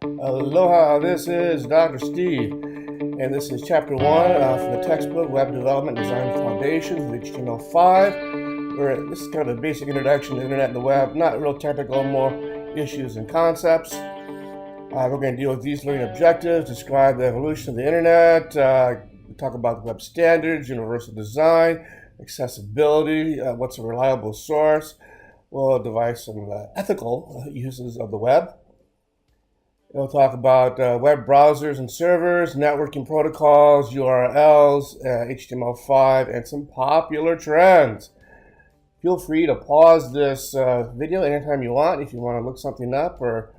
Aloha, this is Dr. Steve, and this is Chapter 1 from the textbook Web Development Design Foundations with HTML5. This is kind of a basic introduction to the internet and the web, not real technical, more issues and concepts. We're going to deal with these learning objectives, describe the evolution of the internet, talk about the web standards, universal design, accessibility, what's a reliable source. We'll devise some ethical uses of the web. We'll talk about web browsers and servers, networking protocols, URLs, HTML5, and some popular trends. Feel free to pause this video anytime you want if you want to look something up or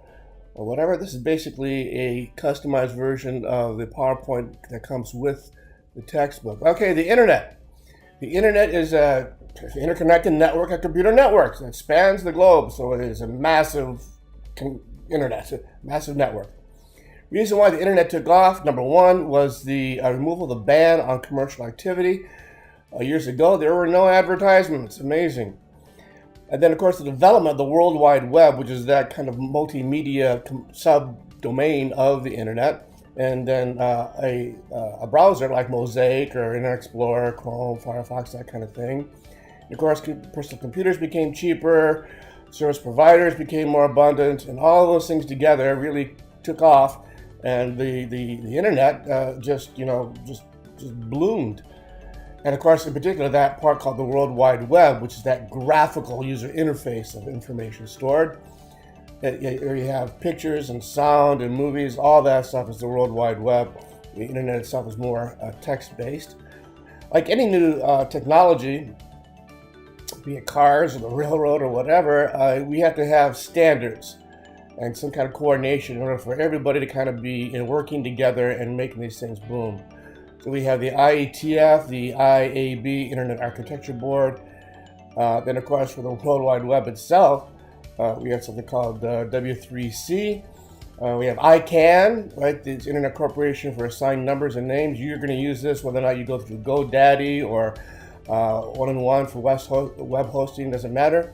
whatever. This is basically a customized version of the PowerPoint that comes with the textbook. Okay, the internet. The internet is an interconnected network of computer networks that spans the globe, so it is a massive internet, a massive network. Reason why the internet took off, number one, was the removal of the ban on commercial activity. Years ago, there were no advertisements. Amazing. And then, of course, the development of the World Wide Web, which is that kind of multimedia subdomain of the internet. And then a browser like Mosaic or Internet Explorer, Chrome, Firefox, that kind of thing. And of course, personal computers became cheaper, service providers became more abundant, and all those things together really took off, and the internet just bloomed. And of course, in particular, that part called the World Wide Web, which is that graphical user interface of information stored. Where you have pictures and sound and movies, all that stuff is the World Wide Web. The internet itself is more text-based. Like any new technology, be it cars or the railroad or whatever, we have to have standards and some kind of coordination in order for everybody to kind of be working together and making these things boom. So we have the IETF, the IAB, Internet Architecture Board. Then, of course, for the World Wide Web itself, we have something called W3C. We have ICANN, right? The Internet Corporation for Assigned Numbers and Names. You're going to use this whether or not you go through GoDaddy or One-on-One for web hosting, doesn't matter.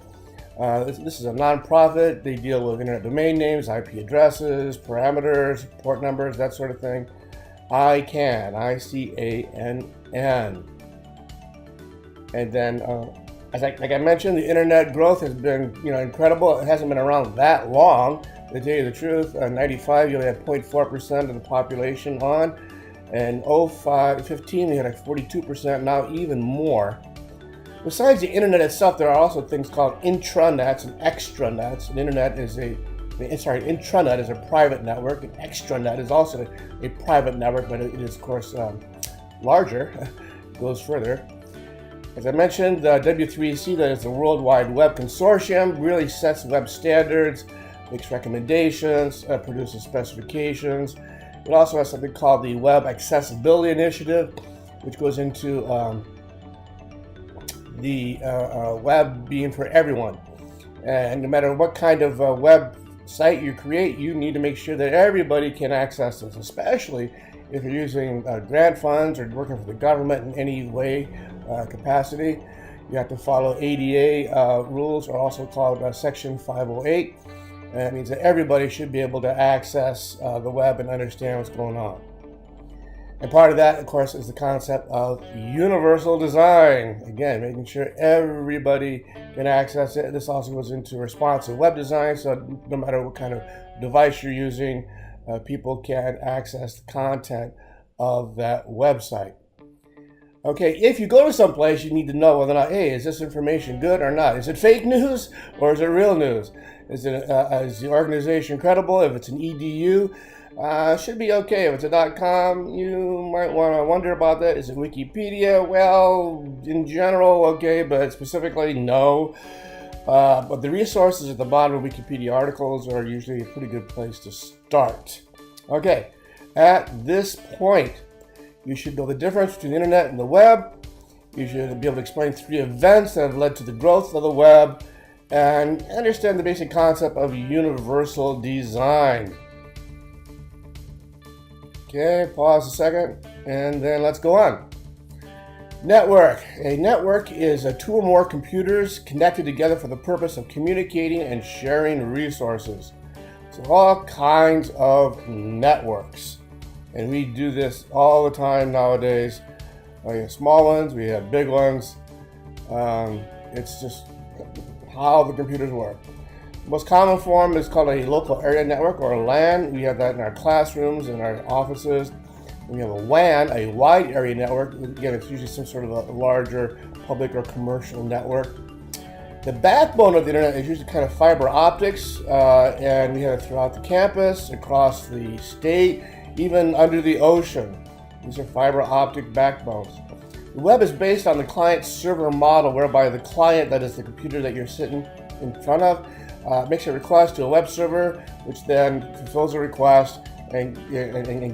This is a nonprofit. They deal with internet domain names, IP addresses, parameters, port numbers, that sort of thing. ICANN, ICANN. And then, like I mentioned, the internet growth has been incredible. It hasn't been around that long. To tell you the truth, 95 you only had 0.4% of the population on, and 15 we had like 42%. Now even more. Besides the internet itself, there are also things called intranets and extranets. An intranet is a private network. An extranet is also a private network, but it is, of course, larger. It goes further. As I mentioned, the W3C, that is the World Wide Web Consortium, really sets web standards, makes recommendations, produces specifications. It also has something called the Web Accessibility Initiative, which goes into the web being for everyone. And no matter what kind of web site you create, you need to make sure that everybody can access this, especially if you're using grant funds or working for the government in any way, capacity. You have to follow ADA rules, or also called Section 508. And that means that everybody should be able to access the web and understand what's going on. And part of that, of course, is the concept of universal design. Again, making sure everybody can access it. This also goes into responsive web design, so no matter what kind of device you're using, people can access the content of that website. Okay, if you go to some place, you need to know whether or not, hey, is this information good or not? Is it fake news or is it real news? Is the organization credible? If it's an edu, should be okay. If it's a .com, you might want to wonder about that. Is it Wikipedia? Well, in general, okay, but specifically, no. But the resources at the bottom of Wikipedia articles are usually a pretty good place to start. Okay, at this point, you should know the difference between the internet and the web. You should be able to explain 3 events that have led to the growth of the web and understand the basic concept of universal design. Okay, pause a second, and then let's go on. Network. A network is 2 or more computers connected together for the purpose of communicating and sharing resources. So all kinds of networks. And we do this all the time nowadays. We have small ones, we have big ones. It's just how the computers work. The most common form is called a local area network, or a LAN. We have that in our classrooms, in our offices. We have a WAN, a wide area network. Again, it's usually some sort of a larger public or commercial network. The backbone of the internet is usually kind of fiber optics, and we have it throughout the campus, across the state, even under the ocean. These are fiber optic backbones. The web is based on the client-server model, whereby the client, that is the computer that you're sitting in front of, makes a request to a web server, which then fulfills a request and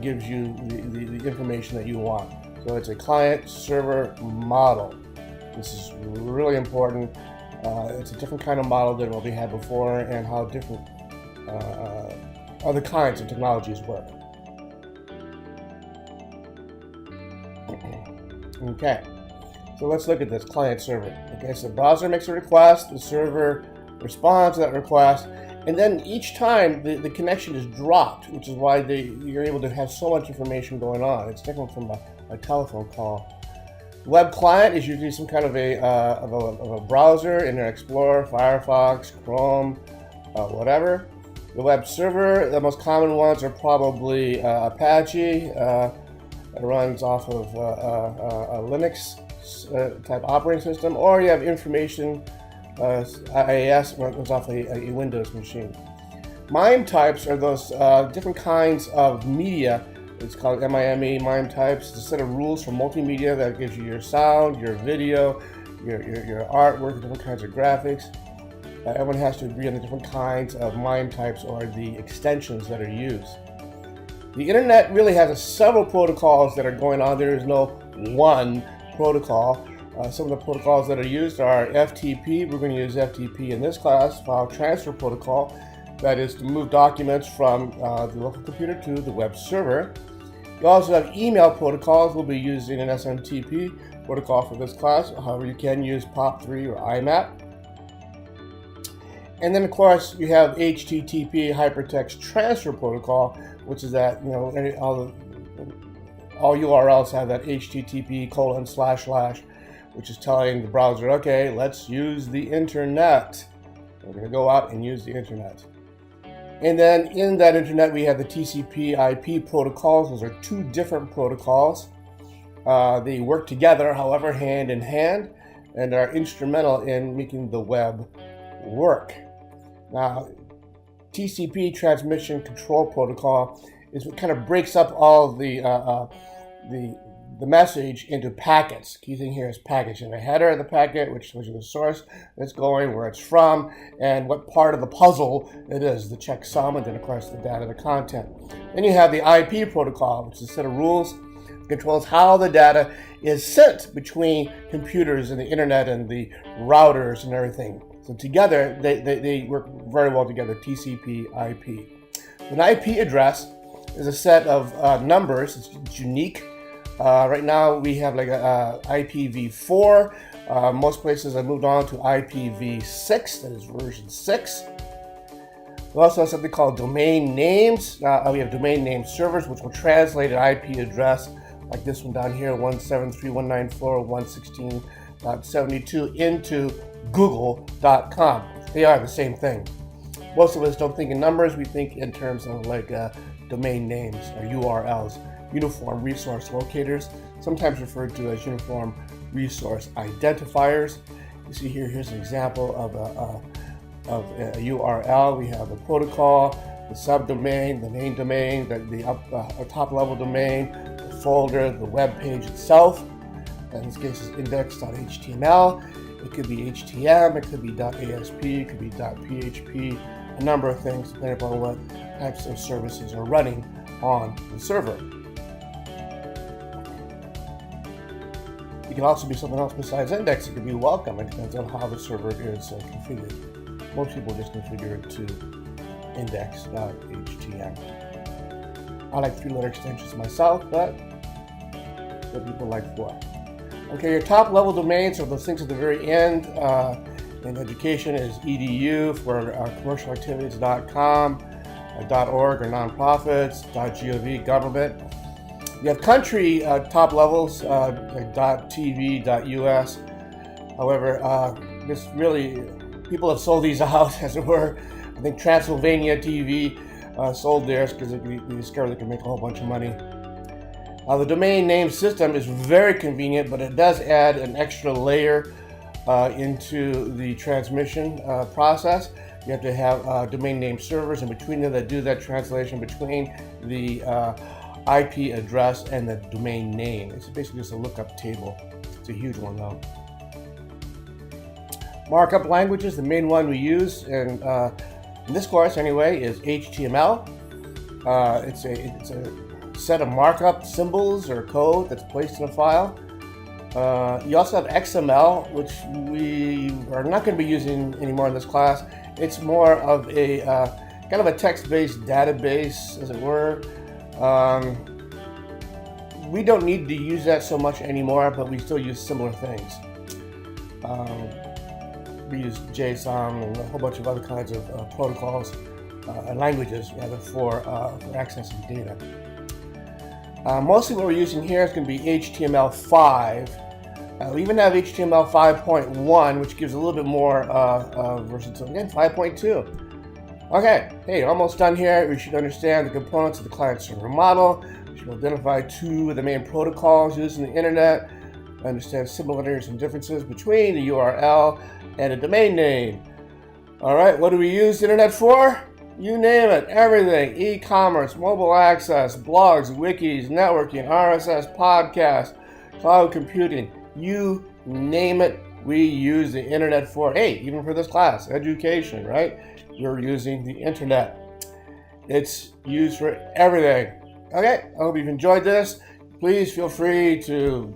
gives you the information that you want. So it's a client-server model. This is really important. It's a different kind of model than what we had before, and how different other kinds of technologies work. Okay, so let's look at this client server. Okay, so the browser makes a request, the server responds to that request, and then each time the connection is dropped, which is why you're able to have so much information going on. It's different from a telephone call. Web client is usually some kind of a browser, Internet Explorer, Firefox, Chrome, whatever. The web server, the most common ones are probably Apache. It runs off of a Linux type operating system, or you have information IaaS runs off a Windows machine. MIME types are those different kinds of media. It's called MIME, MIME types. It's a set of rules for multimedia that gives you your sound, your video, your artwork, different kinds of graphics. Everyone has to agree on the different kinds of MIME types, or the extensions that are used. The internet really has several protocols that are going on. There is no one protocol. Some of the protocols that are used are FTP. We're going to use FTP in this class, File Transfer Protocol. That is to move documents from the local computer to the web server. You also have email protocols. We'll be using an SMTP protocol for this class. However, you can use POP3 or IMAP. And then, of course, you have HTTP Hypertext Transfer Protocol, which is that, all URLs have that HTTP:// which is telling the browser, okay, let's use the internet. We're going to go out and use the internet. And then in that internet, we have the TCP/IP protocols. Those are two different protocols. They work together, however, hand in hand, and are instrumental in making the web work. Now, TCP, Transmission Control Protocol, is what kind of breaks up all the message into packets. Key thing here is package. In the header of the packet, which is the source that's going, where it's from, and what part of the puzzle it is, the checksum, and then of course the data, the content. Then you have the IP protocol, which is a set of rules that controls how the data is sent between computers and the internet and the routers and everything. So together, they work very well together, TCP, IP. An IP address is a set of numbers. It's unique. Right now we have like a IPv4. Most places have moved on to IPv6, that is version 6. We also have something called domain names. We have domain name servers, which will translate an IP address like this one down here, 173.194.116.72 into google.com. They are the same thing. Most of us don't think in numbers, we think in terms of like domain names or URLs, Uniform Resource Locators, sometimes referred to as Uniform Resource Identifiers. You see here's an example of a URL. We have the protocol, the subdomain, the main domain, the top level domain, the folder, the web page itself. In this case, is index.html. It could be HTML, it could be .asp, it could be .php, a number of things depending upon what types of services are running on the server. It can also be something else besides index. It could be welcome. It depends on how the server is configured. Most people just configure it to index.html. I like 3-letter extensions myself, but some people like 4. Okay, your top level domains are those things at the very end. In education is edu for commercialactivities.com. .org or nonprofits, .gov, government. You have country top levels, like .tv, .us. However, this really, people have sold these out, as it were. I think Transylvania TV sold theirs because they discovered they can make a whole bunch of money. The domain name system is very convenient, but it does add an extra layer into the transmission process. You have to have domain name servers in between them that do that translation between the IP address and the domain name. It's basically just a lookup table. It's a huge one though. Markup languages, the main one we use in this course anyway is HTML. It's a set of markup symbols or code that's placed in a file. You also have XML, which we are not going to be using anymore in this class. It's more of a kind of a text-based database, as it were. We don't need to use that so much anymore, but we still use similar things. We use JSON and a whole bunch of other kinds of protocols and languages rather for accessing data. Mostly what we're using here is going to be HTML5. We even have HTML 5.1, which gives a little bit more versatility. Again, 5.2. Okay, hey, almost done here. We should understand the components of the client-server model. We should identify two of the main protocols used in the internet. Understand similarities and differences between the URL and a domain name. All right, what do we use the internet for? You name it, everything. E-commerce, mobile access, blogs, wikis, networking, RSS, podcasts, cloud computing. You name it, we use the internet for. Hey, even for this class, education, right? You're using the internet. It's used for everything. Okay, I hope you've enjoyed this. Please feel free to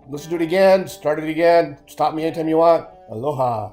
listen to it again, start it again, stop me anytime you want. Aloha.